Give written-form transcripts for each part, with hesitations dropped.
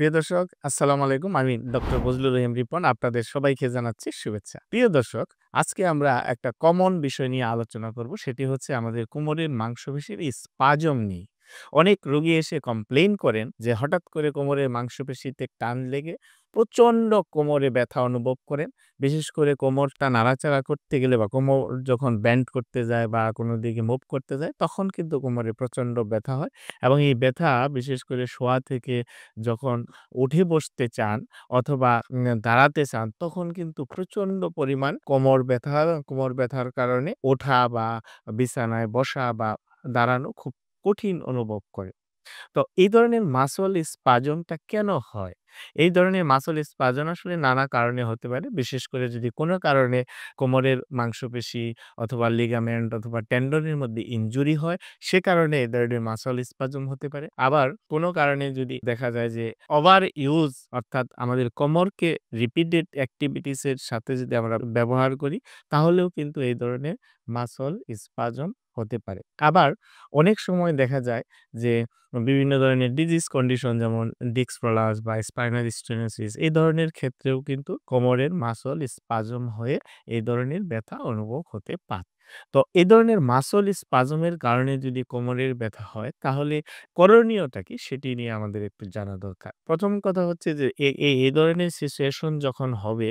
প্রিয় দর্শক, আসসালামু আলাইকুম। আমি ডক্টর বজলুর রহিম রিপন। আপনাদের সবাইকে জানাচ্ছি শুভেচ্ছা। প্রিয় দর্শক, আজকে আমরা একটা কমন বিষয় নিয়ে আলোচনা করব। সেটি হচ্ছে আমাদের কোমরের মাংসপেশির স্পাজম নিয়ে। অনেক রোগী এসে কমপ্লেইন করেন যে হঠাৎ করে কোমরের মাংসপেশিতে টান লেগে প্রচণ্ড কোমরে ব্যথা অনুভব করেন। বিশেষ করে কোমরটা নাড়াচাড়া করতে গেলে বা কোমর যখন বেন্ড করতে যায় বা কোনো দিকে মুভ করতে যায়, তখন কিন্তু কোমরে প্রচণ্ড ব্যথা হয় এবং এই ব্যথা বিশেষ করে শোয়া থেকে যখন উঠে বসতে চান অথবা দাঁড়াতে চান, তখন কিন্তু প্রচন্ড পরিমাণ কোমর ব্যথার কারণে ওঠা বা বিছানায় বসা বা দাঁড়ানো খুব কঠিন অনুভব করে। তো এই ধরনের মাসল স্পাজমটা কেন হয়? এই ধরনের মাসল স্পাজম আসলে নানা কারণে হতে পারে। বিশেষ করে যদি কোনো কারণে কোমরের মাংসপেশি অথবা লিগামেন্ট অথবা টেন্ডনের মধ্যে ইনজুরি হয়, সে কারণে এ ধরনের মাসল স্পাজম হতে পারে। আবার কোনো কারণে যদি দেখা যায় যে ওভার ইউজ অর্থাৎ আমাদের কোমরকে রিপিটেড এক্টিভিটিস এর সাথে যদি আমরা ব্যবহার করি, তাহলেও কিন্তু এই ধরনের মাসল স্পাজম হতে পারে। আবার অনেক সময় দেখা যায় যে বিভিন্ন ধরনের ডিজিজ কন্ডিশন যেমন ডিস্ক প্রলাপস বা স্পাইনাল স্টেনোসিস এই ধরনের ক্ষেত্রেও কিন্তু কোমরের মাসল স্পাজম হয়ে এই ধরনের ব্যথা অনুভব হতে পারে। তো এই ধরনের মাসল স্পাজমের কারণে যদি কোমরের ব্যথা হয়, তাহলে করণীয়টা কি সেটি নিয়ে আমাদের একটু জানা দরকার। প্রথম কথা হচ্ছে যে এই ধরনের সিচুয়েশন যখন হবে,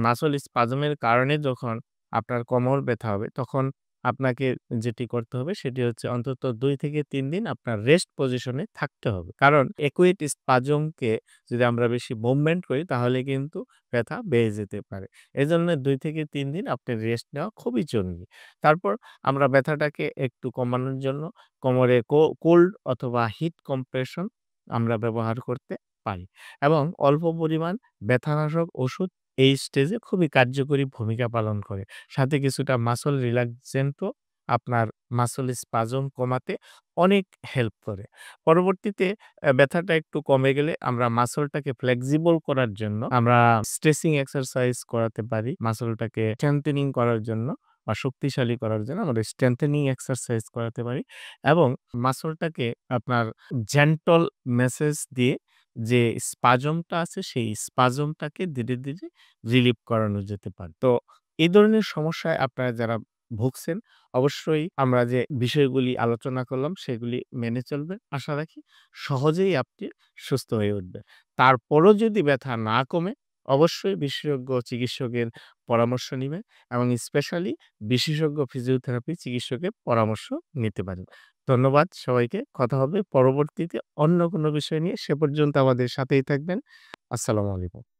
মাসল স্পাজমের কারণে যখন আপনার কোমর ব্যথা হবে, তখন আপনাকে যেটি করতে হবে সেটি হচ্ছে অন্তত ২ থেকে ৩ দিন আপনার রেস্ট পজিশনে থাকতে হবে। কারণ একুইট স্পাজমকে যদি আমরা বেশি মুভমেন্ট করি, তাহলে কিন্তু ব্যথা বেড়ে যেতে পারে। এজন্য ২ থেকে ৩ দিন আপনার রেস্ট নেওয়া খুবই জরুরি। তারপর আমরা ব্যথাটাকে একটু কমানোর জন্য কোমরে কোল্ড অথবা হিট কম্প্রেশন আমরা ব্যবহার করতে পারি এবং অল্প পরিমাণ ব্যথানাশক ওষুধ এই স্টেজে খুবই কার্যকরী ভূমিকা পালন করে। সাথে কিছুটা মাসল রিল্যাক্সেন্টও আপনার মাসল স্পাজম কমাতে অনেক হেল্প করে। পরবর্তীতে ব্যথাটা একটু কমে গেলে আমরা মাসলটাকে ফ্লেক্সিবল করার জন্য আমরা স্ট্রেচিং এক্সারসাইজ করাতে পারি। মাসলটাকে স্ট্রেংথেনিং করার জন্য বা শক্তিশালী করার জন্য আমরা স্ট্রেংথেনিং এক্সারসাইজ করাতে পারি এবং মাসলটাকে আপনার জেন্টল ম্যাসেজ দিয়ে যে স্পাজমটা আছে সেই স্পাজমটাকে ধীরে, ধীরে রিলিফ করানো যেতে পারে। তো এই ধরনের সমস্যায় আপনারা যারা ভুগছেন, অবশ্যই আমরা যে বিষয়গুলি আলোচনা করলাম সেগুলি মেনে চলবেন। আশা রাখি সহজেই আপনি সুস্থ হয়ে উঠবেন। তারপরও যদি ব্যথা না কমে, অবশ্যই বিশেষজ্ঞ চিকিৎসকের পরামর্শ নিবেন এবং স্পেশালি বিশেষজ্ঞ ফিজিওথেরাপি চিকিৎসকের পরামর্শ নিতে পারেন। ধন্যবাদ সবাইকে। কথা হবে পরবর্তীতে অন্য কোনো বিষয় নিয়ে। সে পর্যন্ত আমাদের সাথেই থাকবেন। আসসালামু আলাইকুম।